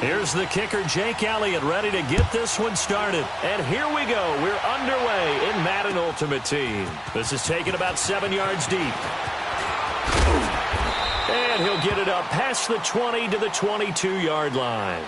Here's the kicker, Jake Elliott, ready to get this one started. And here we go. We're underway in Madden Ultimate Team. This is taken about 7 yards deep. And he'll get it up past the 20 to the 22-yard line.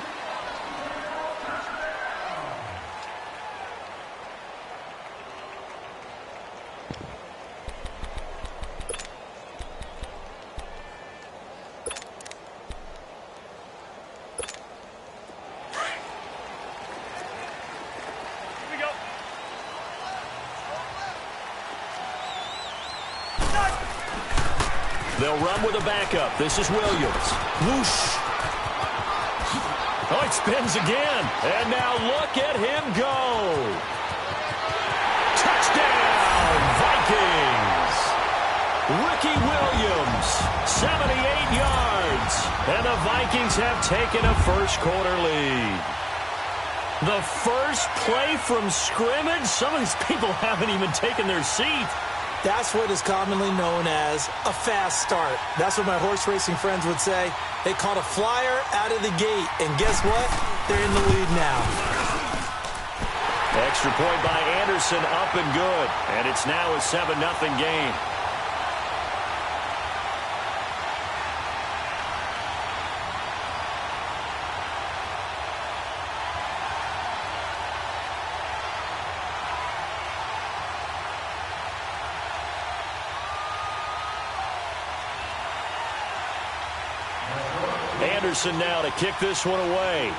They'll run with a backup. This is Williams. Whoosh. Oh, it spins again. And now look at him go. Touchdown, Vikings. Ricky Williams, 78 yards. And the Vikings have taken a first-quarter lead. The first play from scrimmage. Some of these people haven't even taken their seat. That's what is commonly known as a fast start. That's what my horse racing friends would say. They caught a flyer out of the gate, and guess what? They're in the lead now. Extra point by Anderson, up and good. And it's now a 7-0 game. Anderson now to kick this one away.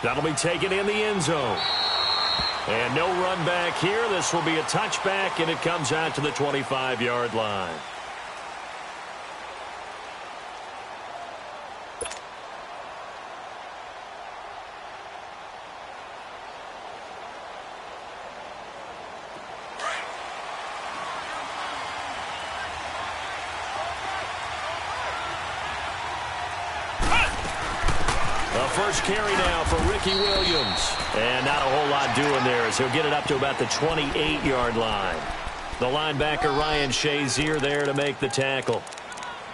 That'll be taken in the end zone. And no run back here. This will be a touchback, and it comes out to the 25-yard line. First carry now for Ricky Williams. And not a whole lot doing there as he'll get it up to about the 28-yard line. The linebacker Ryan Shazier there to make the tackle.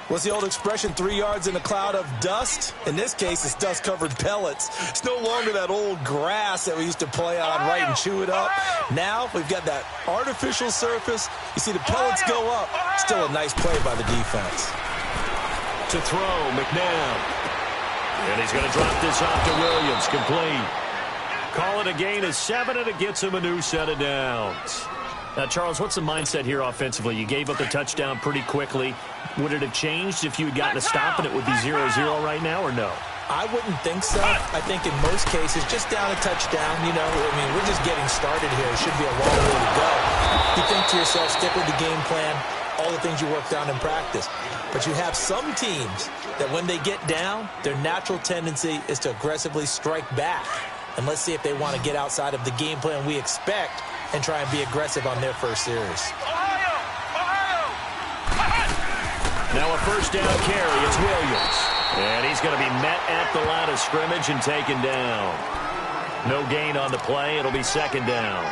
What's the old expression, 3 yards in a cloud of dust? In this case, it's dust-covered pellets. It's no longer that old grass that we used to play on, right, and chew it up. Now we've got that artificial surface. You see the pellets go up. Still a nice play by the defense. To throw, McNabb. And he's going to drop this off to Williams, complete. Call it a gain of 7, and it gets him a new set of downs. Now, Charles, what's the mindset here offensively? You gave up the touchdown pretty quickly. Would it have changed if you had gotten a stop and it would be 0-0 right now, or no? I wouldn't think so. I think in most cases, just down a touchdown, you know, I mean, we're just getting started here. It should be a long way to go. You think to yourself, stick with the game plan, all the things you worked on in practice. But you have some teams that when they get down, their natural tendency is to aggressively strike back. And let's see if they want to get outside of the game plan we expect and try and be aggressive on their first series. Now a first down carry. It's Williams. And he's going to be met at the line of scrimmage and taken down. No gain on the play. It'll be second down.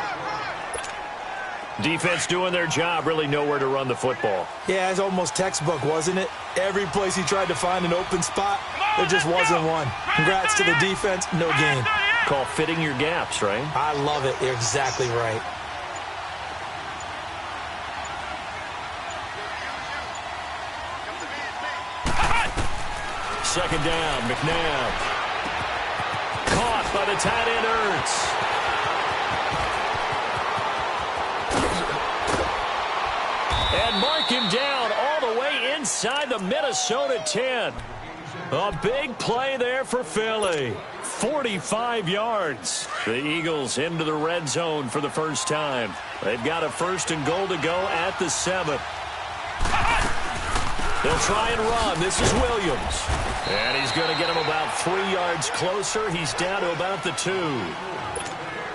Defense doing their job, really nowhere to run the football. Yeah, it's almost textbook, wasn't it? Every place he tried to find an open spot, there just wasn't one. Congrats to the defense, no gain. Call fitting your gaps, right? I love it. You're exactly right. Second down, McNabb. Caught by the tight end, Ertz. And mark him down all the way inside the Minnesota 10. A big play there for Philly. 45 yards. The Eagles into the red zone for the first time. They've got a first and goal to go at the 7. They'll try and run. This is Williams. And he's going to get him about 3 yards closer. He's down to about the 2.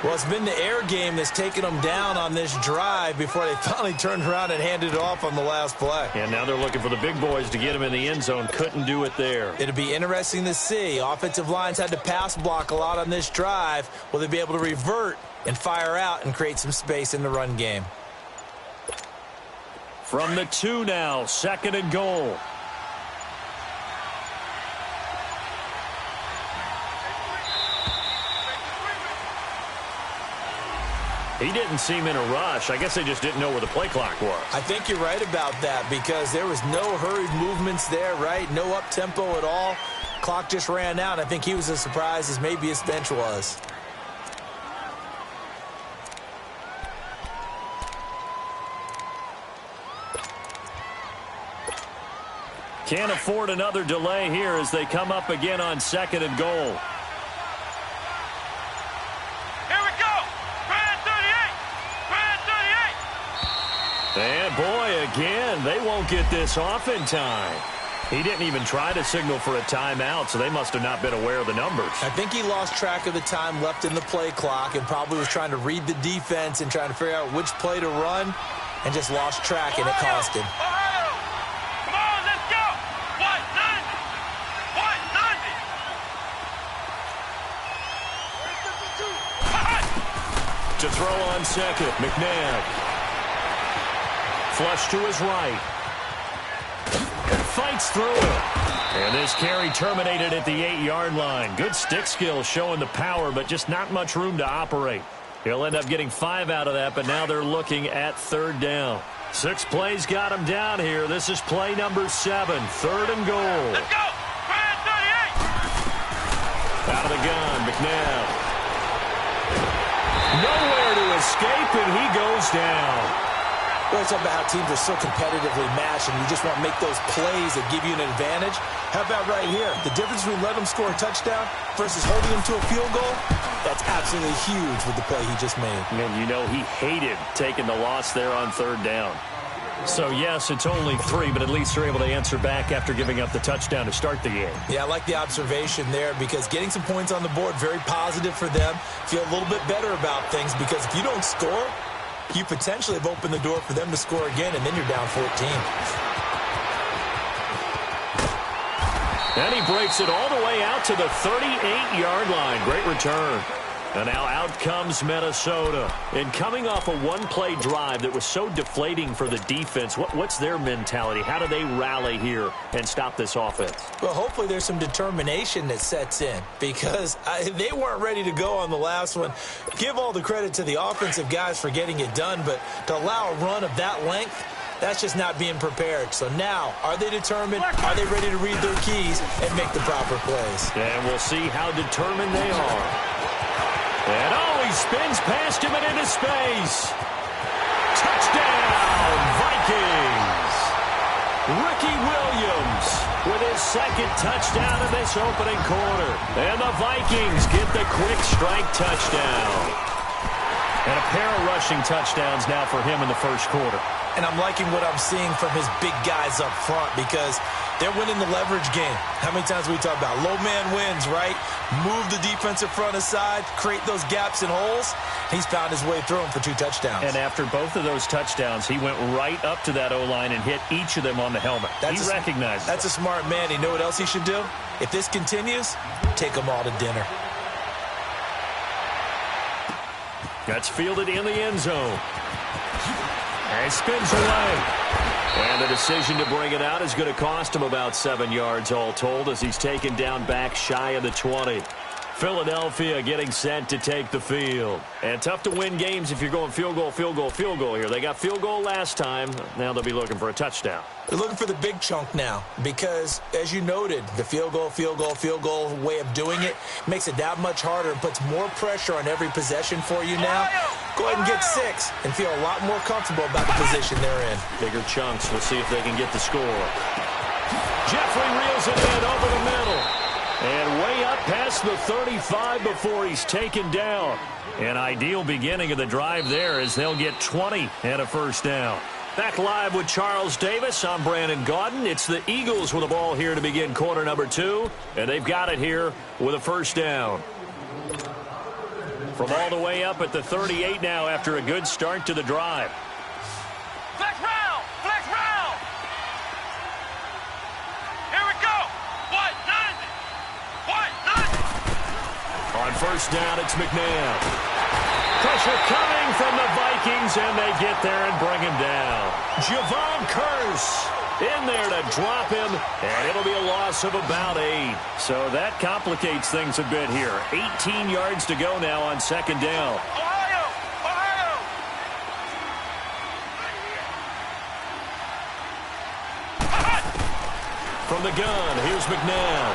Well, it's been the air game that's taken them down on this drive before they finally turned around and handed it off on the last play. And now they're looking for the big boys to get him in the end zone. Couldn't do it there. It'll be interesting to see. Offensive lines had to pass block a lot on this drive. Will they be able to revert and fire out and create some space in the run game? From the 2 now, 2nd and goal. He didn't seem in a rush. I guess they just didn't know where the play clock was. I think you're right about that because there was no hurried movements there, right? No up-tempo at all. Clock just ran out. I think he was as surprised as maybe his bench was. Can't afford another delay here as they come up again on 2nd and goal. And boy, again, they won't get this off in time. He didn't even try to signal for a timeout, so they must have not been aware of the numbers. I think he lost track of the time left in the play clock and probably was trying to read the defense and trying to figure out which play to run and just lost track, and it cost him. Come on, let's go! 190! 190! To throw on 2nd, McNabb. Flush to his right. Fights through it. And this carry terminated at the 8-yard line. Good stick skill showing the power, but just not much room to operate. He'll end up getting 5 out of that, but now they're looking at 3rd down. 6 plays got him down here. This is play number 7, 3rd and goal. Let's go! 38! Out of the gun, McNabb. Nowhere to escape, and he goes down. Well, it's about how teams are so competitively matched, and you just want to make those plays that give you an advantage. How about right here? The difference between letting them score a touchdown versus holding them to a field goal, that's absolutely huge with the play he just made. And you know he hated taking the loss there on 3rd down. So, yes, it's only 3, but at least they're able to answer back after giving up the touchdown to start the game. Yeah, I like the observation there because getting some points on the board, very positive for them. Feel a little bit better about things because if you don't score, you potentially have opened the door for them to score again, and then you're down 14. And he breaks it all the way out to the 38-yard line. Great return. And now out comes Minnesota. And coming off a one-play drive that was so deflating for the defense, what's their mentality? How do they rally here and stop this offense? Well, hopefully there's some determination that sets in because they weren't ready to go on the last one. Give all the credit to the offensive guys for getting it done, but to allow a run of that length, that's just not being prepared. So now, are they determined? Are they ready to read their keys and make the proper plays? And we'll see how determined they are. And he spins past him and into space. Touchdown, Vikings. Ricky Williams with his 2nd touchdown in this opening quarter. And the Vikings get the quick strike touchdown. And a pair of rushing touchdowns now for him in the first quarter. And I'm liking what I'm seeing from his big guys up front because they're winning the leverage game. How many times we talk about low man wins, right? Move the defensive front aside, create those gaps and holes. He's found his way through them for 2 touchdowns. And after both of those touchdowns, he went right up to that O-line and hit each of them on the helmet. He recognized That's a smart man. You know what else he should do? If this continues, take them all to dinner. That's fielded in the end zone. And spins away. And the decision to bring it out is going to cost him about 7 yards all told as he's taken down back shy of the 20. Philadelphia getting set to take the field. And tough to win games if you're going field goal, field goal, field goal here. They got field goal last time. Now they'll be looking for a touchdown. They're looking for the big chunk now because, as you noted, the field goal way of doing it makes it that much harder and puts more pressure on every possession for you now. Go ahead and get 6 and feel a lot more comfortable about the position they're in. Bigger chunks. We'll see if they can get the score. Jeffrey reels it in over the middle. And way up past the 35 before he's taken down. An ideal beginning of the drive there as they'll get 20 and a first down. Back live with Charles Davis. I'm Brandon Gaudin. It's the Eagles with the ball here to begin quarter number 2. And they've got it here with a first down. From all the way up at the 38 now after a good start to the drive. Flex round! Flex round! Here we go! 190! 190! On first down, it's McNabb. Pressure coming from the Vikings, and they get there and bring him down. Javon Curse in there to drop him, and it'll be a loss of about 8. So that complicates things a bit here. 18 yards to go now on second down. Ohio! Ohio! From the gun, here's McNabb.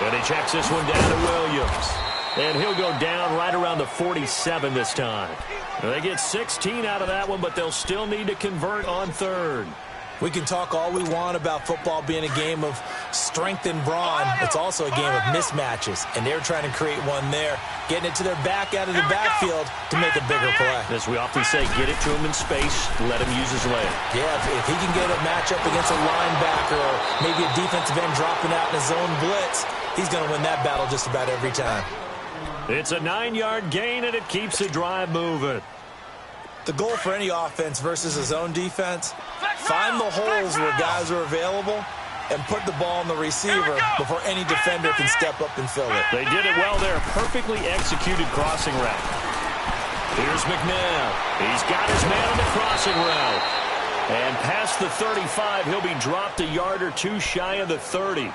And he checks this one down to Williams. And he'll go down right around the 47 this time. They get 16 out of that one, but they'll still need to convert on third. We can talk all we want about football being a game of strength and brawn. It's also a game of mismatches, and they're trying to create one there, getting it to their back out of the backfield to make a bigger play. As we often say, get it to him in space, let him use his leg. Yeah, if he can get a matchup against a linebacker or maybe a defensive end dropping out in a zone blitz, he's going to win that battle just about every time. It's a 9-yard gain, and it keeps the drive moving. The goal for any offense versus a zone defense, find the holes where guys are available and put the ball on the receiver before any defender can step up and fill it. They did it well there. Perfectly executed crossing route. Here's McNabb. He's got his man on the crossing route. And past the 35, he'll be dropped a yard or two shy of the 30.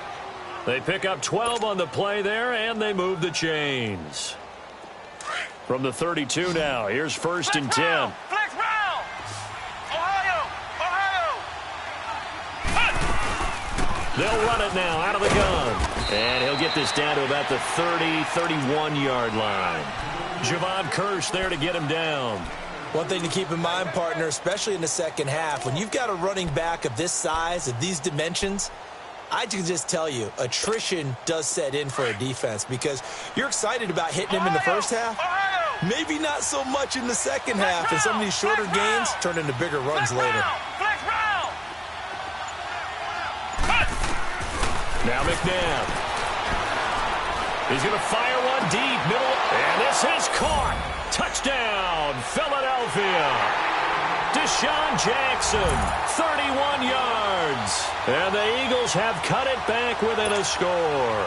They pick up 12 on the play there, and they move the chains. From the 32 now, here's first and 10. Flex round! Ohio! Ohio! They'll run it now out of the gun. And he'll get this down to about the 30, 31-yard line. Javon Curse there to get him down. One thing to keep in mind, partner, especially in the second half, when you've got a running back of this size, of these dimensions, I can just tell you, attrition does set in for a defense because you're excited about hitting him in the first half. Maybe not so much in the second half, and some of these shorter gains turn into bigger runs later. Now McNabb. He's going to fire one deep, middle, and this is caught. Touchdown, Philadelphia. Deshaun Jackson, 31 yards. And the Eagles have cut it back within a score.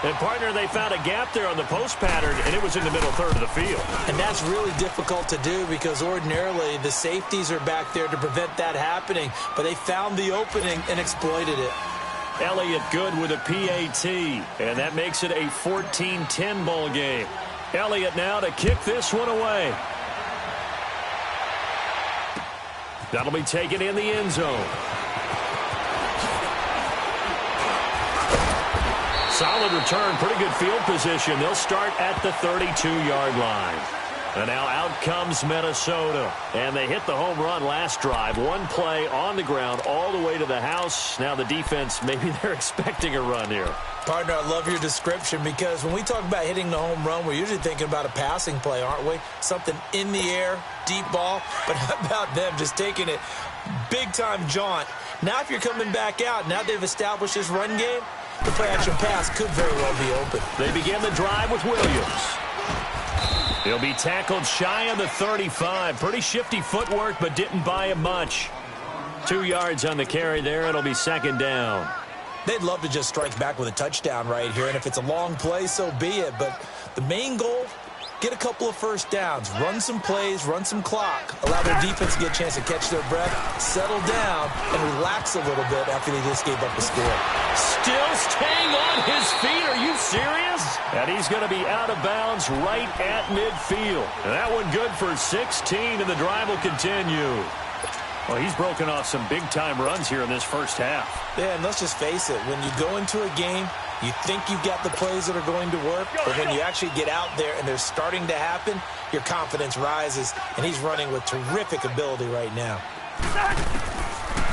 And, partner, they found a gap there on the post pattern, and it was in the middle third of the field. And that's really difficult to do because ordinarily the safeties are back there to prevent that happening. But they found the opening and exploited it. Elliott good with a PAT, and that makes it a 14-10 ball game. Elliott now to kick this one away. That'll be taken in the end zone. Solid return, pretty good field position. They'll start at the 32-yard line. And now out comes Minnesota. And they hit the home run last drive. One play on the ground all the way to the house. Now the defense, maybe they're expecting a run here. Partner, I love your description because when we talk about hitting the home run, we're usually thinking about a passing play, aren't we? Something in the air, deep ball. But how about them just taking it big-time jaunt? Now if you're coming back out, now they've established this run game, the play-action pass could very well be open. They begin the drive with Williams. He'll be tackled shy of the 35. Pretty shifty footwork, but didn't buy him much. 2 yards on the carry there. It'll be second down. They'd love to just strike back with a touchdown right here, and if it's a long play, so be it. But the main goal, get a couple of first downs, run some plays, run some clock, allow their defense to get a chance to catch their breath, settle down, and relax a little bit after they just gave up a score. Still staying on his feet. Are you serious? And he's going to be out of bounds right at midfield. And that one good for 16, and the drive will continue. Well, he's broken off some big-time runs here in this first half. Yeah, and let's just face it. When you go into a game, you think you've got the plays that are going to work, but when you actually get out there and they're starting to happen, your confidence rises, and he's running with terrific ability right now.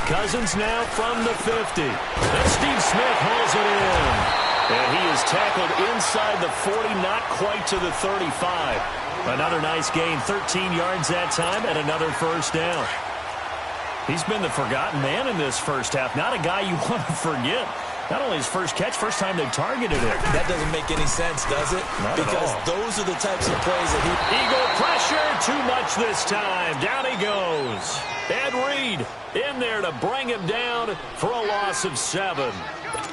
Cousins now from the 50. And Steve Smith hauls it in. And he is tackled inside the 40, not quite to the 35. Another nice gain, 13 yards that time, and another first down. He's been the forgotten man in this first half. Not a guy you want to forget. Not only his first catch, first time they targeted it. That doesn't make any sense, does it? Not because at all. Those are the types of plays that he... Eagle pressure, too much this time. Down he goes. Ed Reed in there to bring him down for a loss of 7.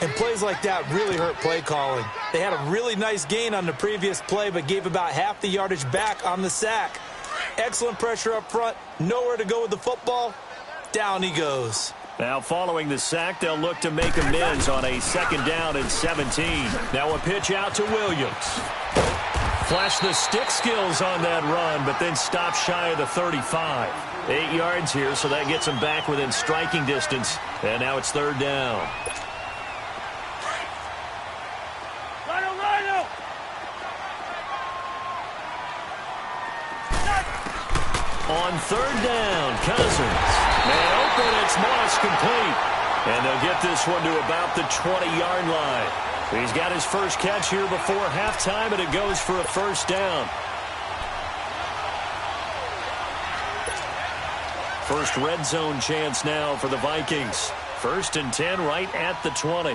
And plays like that really hurt play calling. They had a really nice gain on the previous play, but gave about half the yardage back on the sack. Excellent pressure up front. Nowhere to go with the football. Down he goes. Now following the sack, they'll look to make amends on a 2nd down and 17. Now a pitch out to Williams. Flash the stick skills on that run, but then stop shy of the 35. 8 yards here, so that gets him back within striking distance. And now it's 3rd down. On 3rd down, Cousins. Man open, it's Moss, complete. And they'll get this one to about the 20-yard line. He's got his first catch here before halftime, and it goes for a 1st down. First red zone chance now for the Vikings. 1st and 10 right at the 20.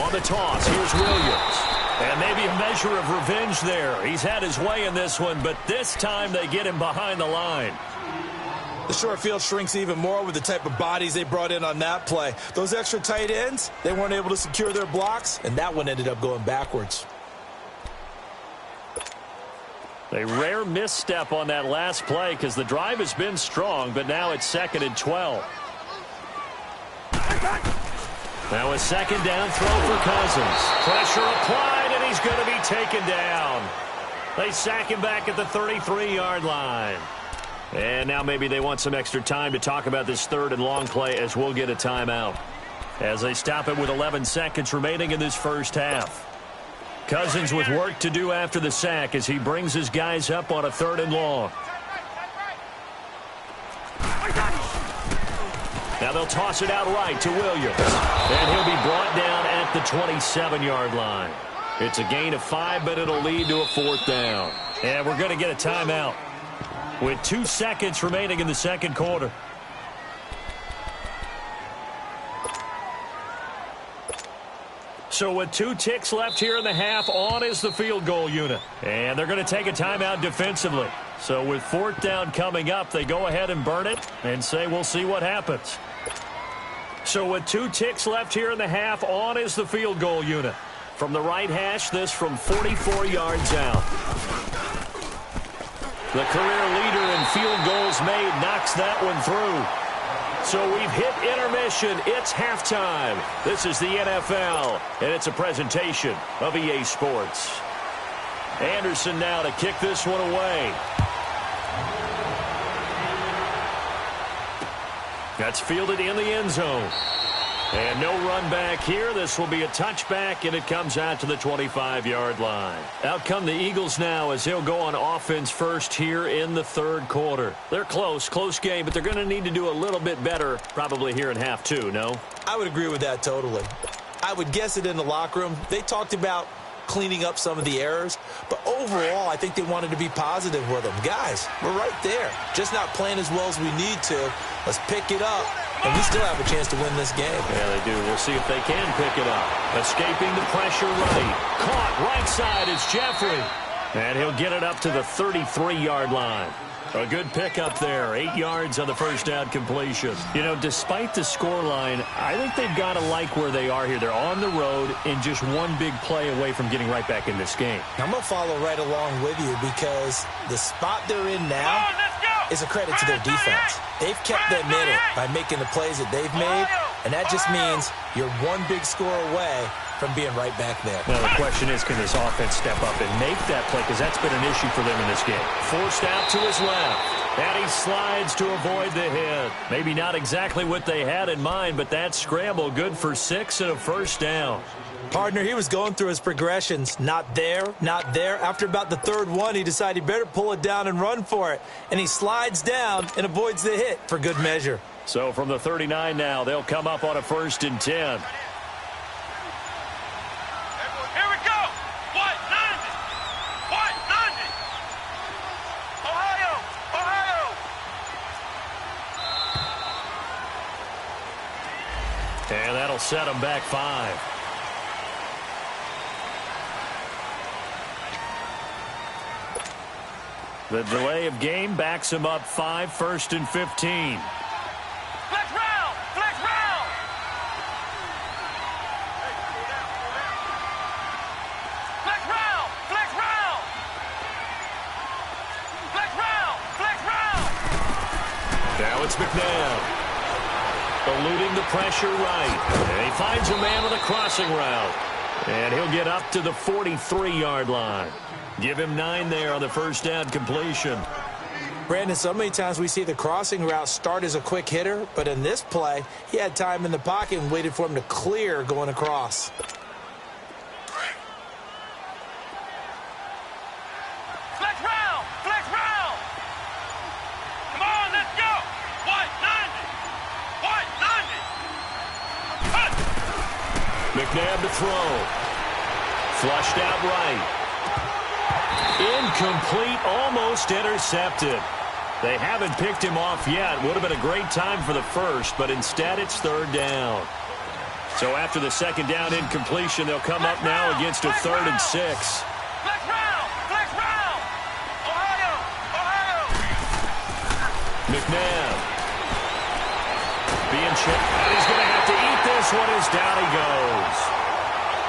On the toss, here's Williams. And maybe a measure of revenge there. He's had his way in this one, but this time they get him behind the line. The short field shrinks even more with the type of bodies they brought in on that play. Those extra tight ends, they weren't able to secure their blocks, and that one ended up going backwards. A rare misstep on that last play because the drive has been strong, but now it's 2nd and 12. Now a 2nd down throw for Cousins. Pressure applied, and he's going to be taken down. They sack him back at the 33-yard line. And now maybe they want some extra time to talk about this 3rd and long play as we'll get a timeout. As they stop it with 11 seconds remaining in this first half. Cousins with work to do after the sack as he brings his guys up on a 3rd and long. Now they'll toss it out right to Williams. And he'll be brought down at the 27-yard line. It's a gain of 5, but it'll lead to a 4th down. And we're going to get a timeout with 2 seconds remaining in the 2nd quarter. So with 2 ticks left here in the half, on is the field goal unit. And they're going to take a timeout defensively. So with 4th down coming up, they go ahead and burn it and say we'll see what happens. So with 2 ticks left here in the half, on is the field goal unit. From the right hash, this from 44 yards out. The career leader in field goals made knocks that one through. So we've hit intermission. It's halftime. This is the NFL, and it's a presentation of EA Sports. Anderson now to kick this one away. That's fielded in the end zone. And no run back here. This will be a touchback, and it comes out to the 25-yard line. Out come the Eagles now as they'll go on offense first here in the 3rd quarter. They're close game, but they're going to need to do a little bit better probably here in half 2, no? I would agree with that totally. I would guess it in the locker room. They talked about cleaning up some of the errors, but overall, I think they wanted to be positive with them. Guys, we're right there. Just not playing as well as we need to. Let's pick it up. And we still have a chance to win this game. Yeah, they do. We'll see if they can pick it up. Escaping the pressure right. Caught right side is Jeffrey. And he'll get it up to the 33-yard line. A good pickup there. 8 yards on the first down completion. You know, despite the scoreline, I think they've got to like where they are here. They're on the road and just one big play away from getting right back in this game. I'm going to follow right along with you because the spot they're in now is a credit to their defense. They've kept them in it by making the plays that they've made, and that just means you're one big score away from being right back there. Now, the question is, can this offense step up and make that play? Because that's been an issue for them in this game. Forced out to his left. And he slides to avoid the hit. Maybe not exactly what they had in mind, but that scramble good for 6 and a first down. Partner, he was going through his progressions. Not there, not there. After about the 3rd one, he decided he better pull it down and run for it. And he slides down and avoids the hit for good measure. So from the 39 now, they'll come up on a 1st and 10. And that'll set them back 5. The delay of game backs him up 5, 1st and 15. Flex round! Flex round! Flex round! Flex round! Flex round! Flex round! Now it's McNabb. Eluding the pressure right. And he finds a man on the crossing route. And he'll get up to the 43-yard line. Give him 9 there on the first down completion. Brandon, so many times we see the crossing route start as a quick hitter, but in this play, he had time in the pocket and waited for him to clear going across. Flex round! Flex round! Come on, let's go! White 90! White 90! Cut! McNabb to throw. Flushed out right. Incomplete, almost intercepted. They haven't picked him off yet. Would have been a great time for the first, but instead it's 3rd down. So after the 2nd down incompletion, they'll come up now against a 3rd and 6. Flex round! Flex round! Ohio! Ohio! McNabb. Being checked. And he's going to have to eat this one as down he goes.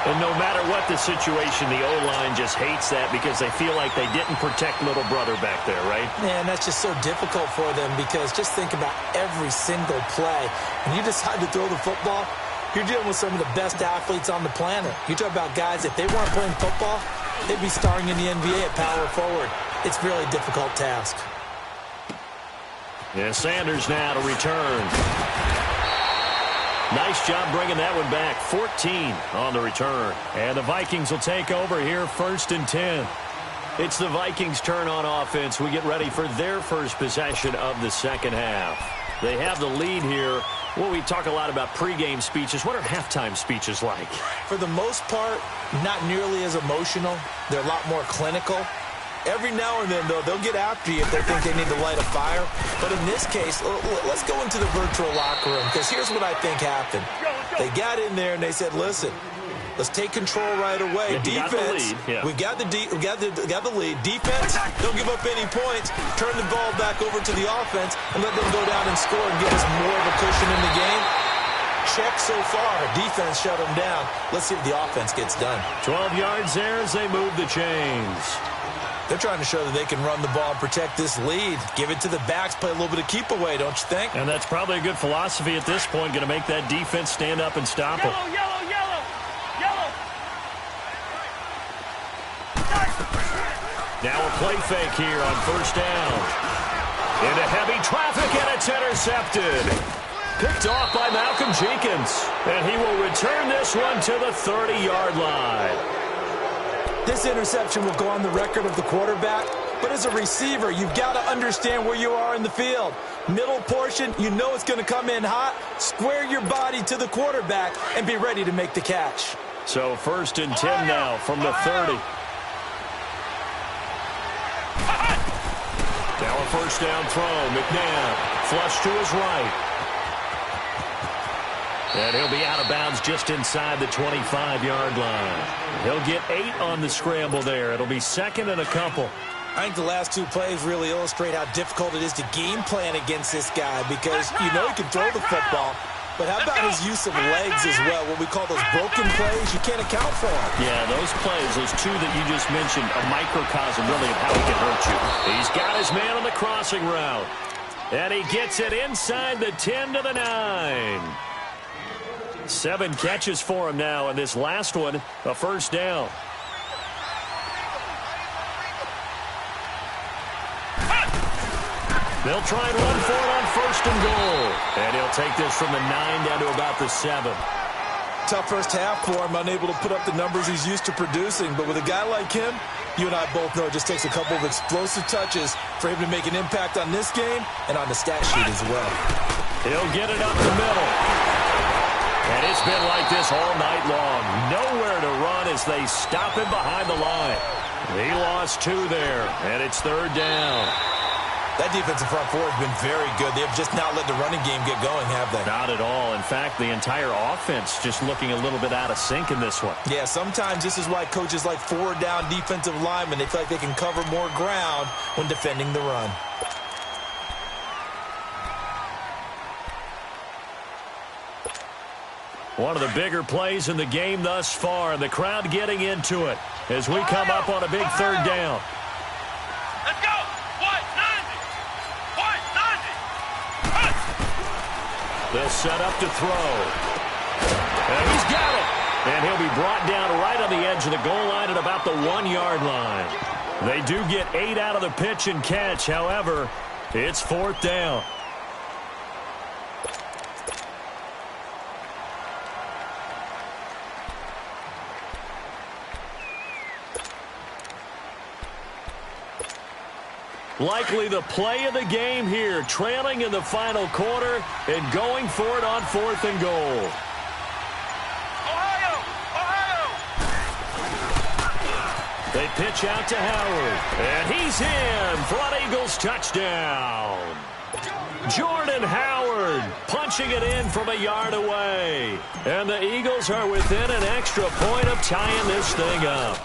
And no matter what the situation, the O-line just hates that because they feel like they didn't protect little brother back there, right? Man, that's just so difficult for them because just think about every single play. When you decide to throw the football, you're dealing with some of the best athletes on the planet. You talk about guys, if they weren't playing football, they'd be starring in the NBA at power forward. It's a really difficult task. Yeah, Sanders now to return. Nice job bringing that one back. 14 on the return. And the Vikings will take over here, 1st and 10. It's the Vikings' turn on offense. We get ready for their first possession of the second half. They have the lead here. Well, we talk a lot about pregame speeches. What are halftime speeches like? For the most part, not nearly as emotional. They're a lot more clinical. Every now and then, though, they'll get after you if they think they need to light a fire. But in this case, let's go into the virtual locker room, because here's what I think happened. They got in there and they said, listen, let's take control right away. Yeah, defense, we got the lead. Defense, don't give up any points. Turn the ball back over to the offense and let them go down and score and give us more of a cushion in the game. Check so far. Defense shut them down. Let's see if the offense gets done. 12 yards there as they move the chains. They're trying to show that they can run the ball and protect this lead. Give it to the backs, play a little bit of keep away, don't you think? And that's probably a good philosophy at this point, going to make that defense stand up and stop it. Yellow, yellow, yellow! Yellow! Now a play fake here on 1st down. Into heavy traffic, and it's intercepted. Picked off by Malcolm Jenkins. And he will return this one to the 30-yard line. This interception will go on the record of the quarterback, but as a receiver, you've got to understand where you are in the field. Middle portion, you know it's going to come in hot. Square your body to the quarterback and be ready to make the catch. So 1st and 10 now from the 30. Now a 1st down throw. McNabb flush to his right. And he'll be out of bounds just inside the 25-yard line. He'll get 8 on the scramble there. It'll be 2nd and a couple. I think the last 2 plays really illustrate how difficult it is to game plan against this guy because you know he can throw the football, but how about his use of legs as well? What we call those broken plays, you can't account for them. Yeah, those plays, those 2 that you just mentioned, a microcosm really of how he can hurt you. He's got his man on the crossing route, and he gets it inside the 10 to the 9. 7 catches for him now, and this last one, a 1st down. They'll try and run for it on 1st and goal. And he'll take this from the 9 down to about the 7. Tough first half for him, unable to put up the numbers he's used to producing. But with a guy like him, you and I both know it just takes a couple of explosive touches for him to make an impact on this game and on the stat sheet as well. He'll get it up the middle. And it's been like this all night long. Nowhere to run as they stop him behind the line. He lost 2 there, and it's 3rd down. That defensive front four has been very good. They have just not let the running game get going, have they? Not at all. In fact, the entire offense just looking a little bit out of sync in this one. Yeah, sometimes this is why coaches like forward down defensive linemen. They feel like they can cover more ground when defending the run. One of the bigger plays in the game thus far, and the crowd getting into it as we come up on a big third down. Let's go. White 90. White 90. They'll set up to throw. And he's got it. And he'll be brought down right on the edge of the goal line at about the 1-yard line. They do get 8 out of the pitch and catch. However, it's 4th down. Likely the play of the game here, trailing in the final quarter and going for it on 4th and goal. Ohio. Ohio. They pitch out to Howard, and he's in for an Eagles touchdown. Jordan Howard punching it in from a yard away. And the Eagles are within an extra point of tying this thing up.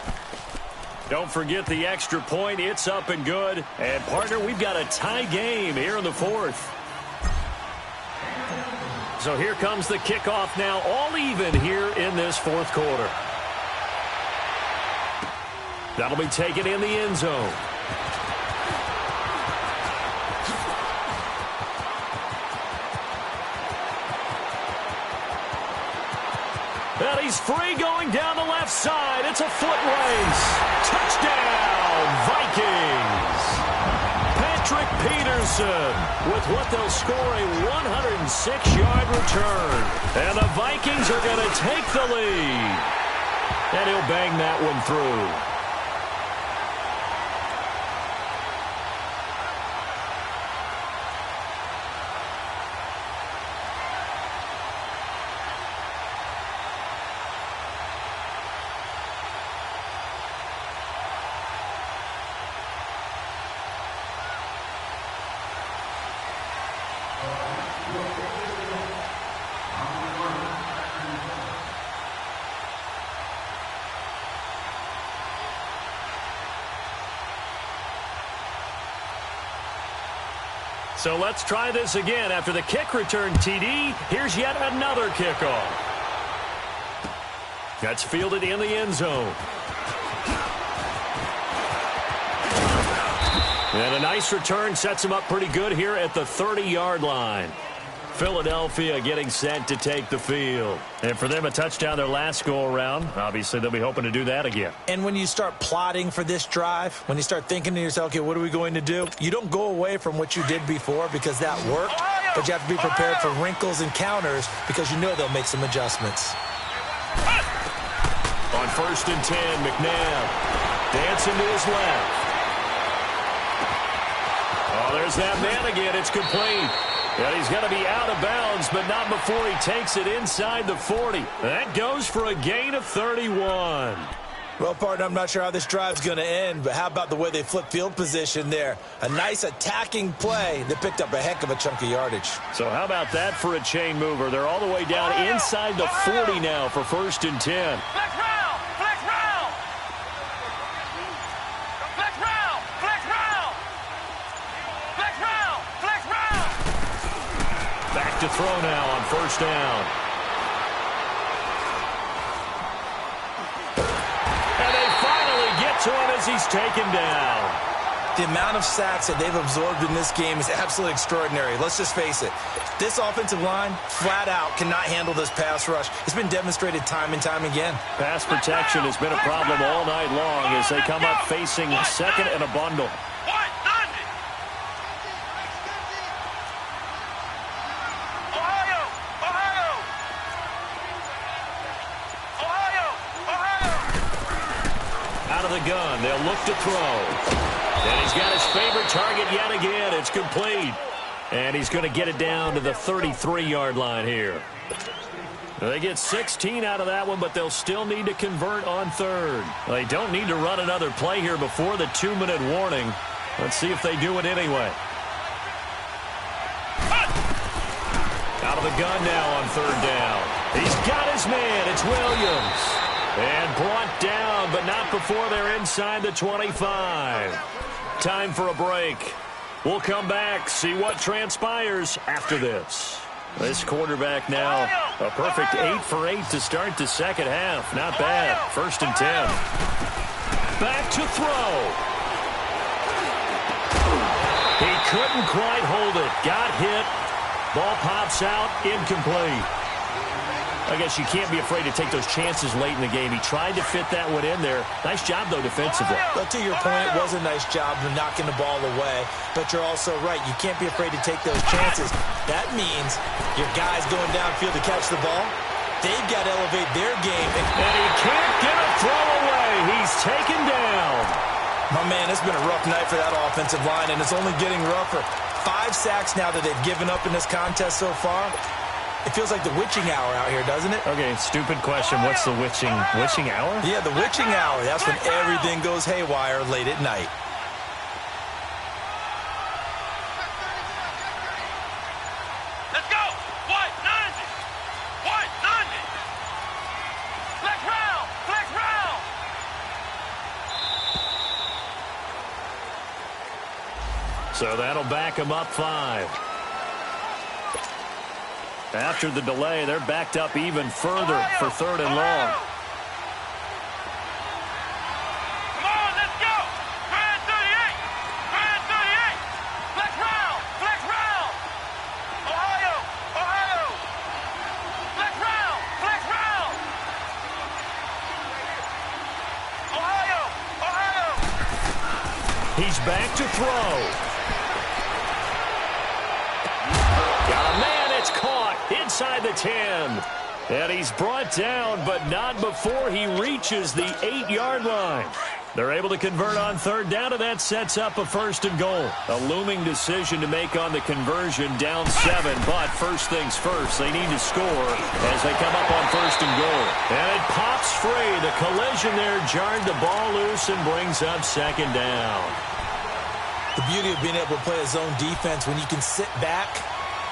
Don't forget the extra point. It's up and good. And, partner, we've got a tie game here in the 4th. So here comes the kickoff now, all even here in this 4th quarter. That'll be taken in the end zone. And he's free going down the left side. It's a foot race. Touchdown, Vikings. Patrick Peterson with what they'll score a 106-yard return. And the Vikings are going to take the lead. And he'll bang that one through. So let's try this again. After the kick return TD, here's yet another kickoff. That's fielded in the end zone. And a nice return sets him up pretty good here at the 30-yard line. Philadelphia getting set to take the field. And for them, a touchdown their last go-around. Obviously, they'll be hoping to do that again. And when you start plotting for this drive, when you start thinking to yourself, okay, what are we going to do? You don't go away from what you did before because that worked, but you have to be prepared for wrinkles and counters because you know they'll make some adjustments. On 1st and 10, McNabb dancing to his left. Oh, there's that man again. It's complete. And he's going to be out of bounds, but not before he takes it inside the 40. That goes for a gain of 31. Well, partner, I'm not sure how this drive's going to end, but how about the way they flip field position there? A nice attacking play that picked up a heck of a chunk of yardage. So how about that for a chain mover? They're all the way down inside the 40 now for 1st and 10. Flex round. Flex round. Flex round. Flex round. Flex round. Flex round. Back to throw now on 1st down. And they finally get to him as he's taken down. The amount of sacks that they've absorbed in this game is absolutely extraordinary. Let's just face it. This offensive line, flat out, cannot handle this pass rush. It's been demonstrated time and time again. Pass protection has been a problem all night long as they come up facing second and a bundle. White 90. Ohio. Ohio. Ohio. Ohio. Out of the gun, they'll look to throw. And he's got his favorite target yet again. It's complete. And he's going to get it down to the 33-yard line here. They get 16 out of that one, but they'll still need to convert on 3rd. They don't need to run another play here before the 2-minute warning. Let's see if they do it anyway. the gun now on third down. He's got his man. It's Williams. And brought down, but not before they're inside the 25. Time for a break. We'll come back, see what transpires after this. This quarterback now, a perfect 8 for 8 to start the second half. Not bad. 1st and 10. Back to throw. He couldn't quite hold it. Got hit. Ball pops out. Incomplete. I guess you can't be afraid to take those chances late in the game. He tried to fit that one in there. Nice job, though, defensively. But to your point, it was a nice job of knocking the ball away. But you're also right. You can't be afraid to take those chances. That means your guys going downfield to catch the ball, they've got to elevate their game. And he can't get a throw away. He's taken down. My man, it's been a rough night for that offensive line, and it's only getting rougher. 5 sacks now that they've given up in this contest so far. It feels like the witching hour out here, doesn't it? Okay, stupid question. What's the witching hour? Yeah, the witching hour. That's when everything goes haywire late at night. Let's go. White 90. White 90. Flex round. Flex round. So that'll back him up 5. After the delay, they're backed up even further for 3rd and long. Come on, let's go. Grand 38. Grand 38. Flex round. Flex round. Ohio. Ohio. Flex round. Flex round. Ohio. Ohio. He's back to throw. Got a man. It's caught. Inside the 10. And he's brought down, but not before he reaches the 8-yard line. They're able to convert on 3rd down, and that sets up a 1st and goal. A looming decision to make on the conversion, down 7. But first things first, they need to score as they come up on 1st and goal. And it pops free. The collision there jarred the ball loose and brings up 2nd down. The beauty of being able to play a zone defense when you can sit back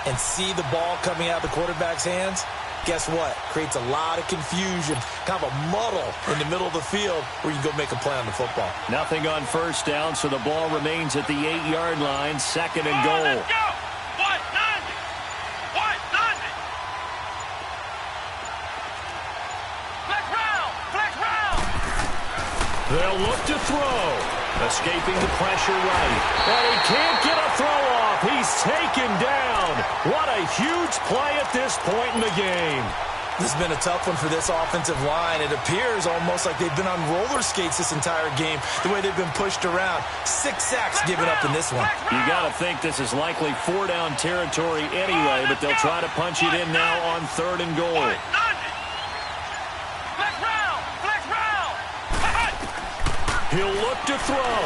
and see the ball coming out of the quarterback's hands, guess what? Creates a lot of confusion, kind of a muddle in the middle of the field where you can go make a play on the football. Nothing on 1st down, so the ball remains at the 8-yard line, 2nd and goal. Let's go. White 90. White 90. Flex round. Flex round. They'll look to throw. Escaping the pressure right. And he can't get a throw off. He's taken down. What a huge play at this point in the game. This has been a tough one for this offensive line. It appears almost like they've been on roller skates this entire game, the way they've been pushed around. 6 sacks given up in this one. You got to think this is likely 4-down territory anyway, but they'll try to punch it in now on 3rd and goal. Flex round. Flex round. He'll look to throw.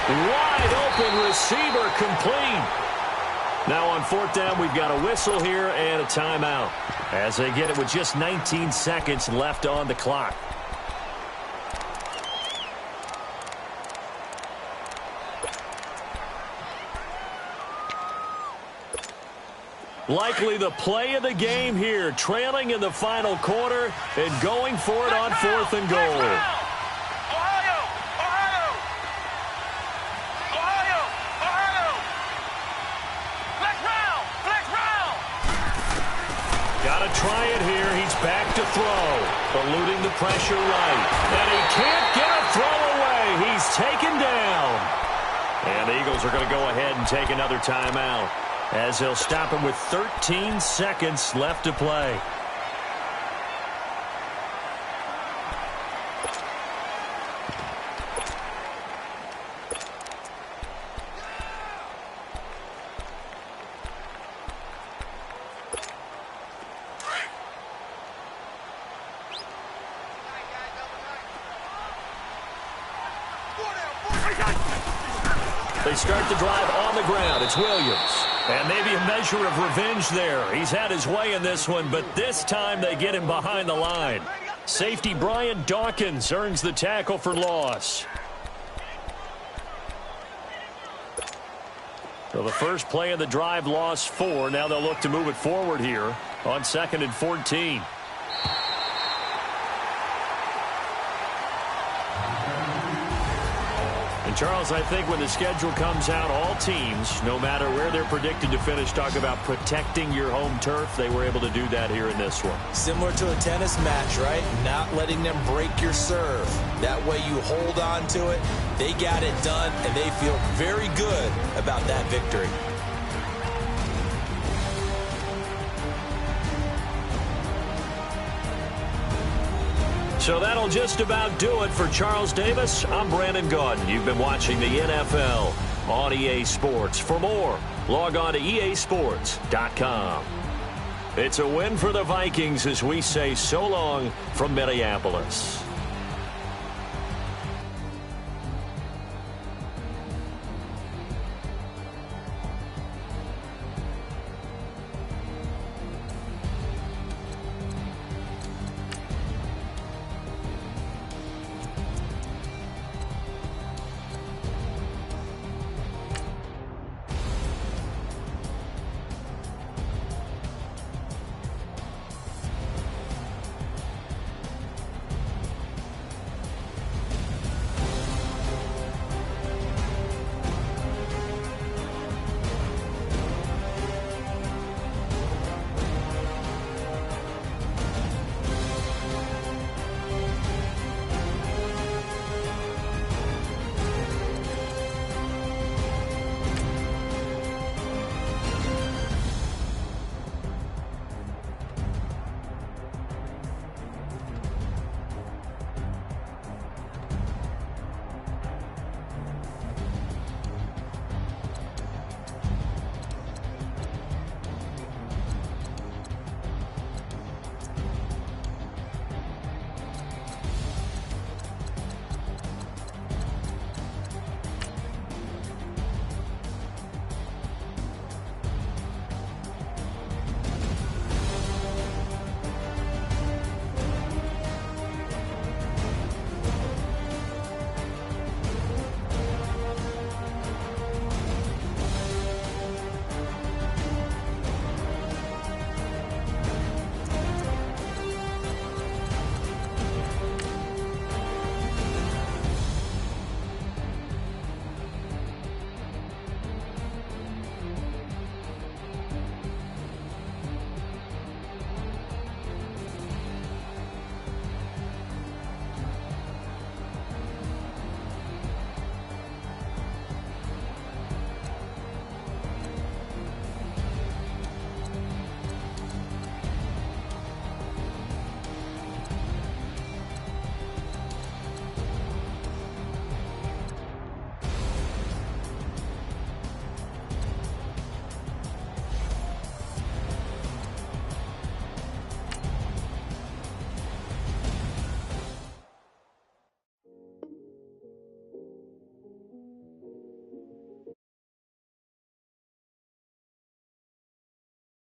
Wide open receiver, complete. Now on 4th down, we've got a whistle here and a timeout as they get it with just 19 seconds left on the clock. Likely the play of the game here, trailing in the final quarter and going for it on 4th and goal. Ohio! Ohio! Ohio! Ohio! Flex round! Flex round! Gotta try it here. He's back to throw. Eluding the pressure right. And he can't get a throw away. He's taken down. And the Eagles are going to go ahead and take another timeout, as they'll stop him with 13 seconds left to play. They start the drive on the ground. It's Williams. And maybe a measure of revenge there. He's had his way in this one, but this time they get him behind the line. Safety Brian Dawkins earns the tackle for loss. So the first play of the drive lost 4. Now they'll look to move it forward here on 2nd and 14. And Charles, I think when the schedule comes out, all teams, no matter where they're predicted to finish, talk about protecting your home turf. They were able to do that here in this one. Similar to a tennis match, right? Not letting them break your serve. That way you hold on to it. They got it done, and they feel very good about that victory. So that'll just about do it for Charles Davis. I'm Brandon Gaudin. You've been watching the NFL on EA Sports. For more, log on to easports.com. It's a win for the Vikings as we say so long from Minneapolis.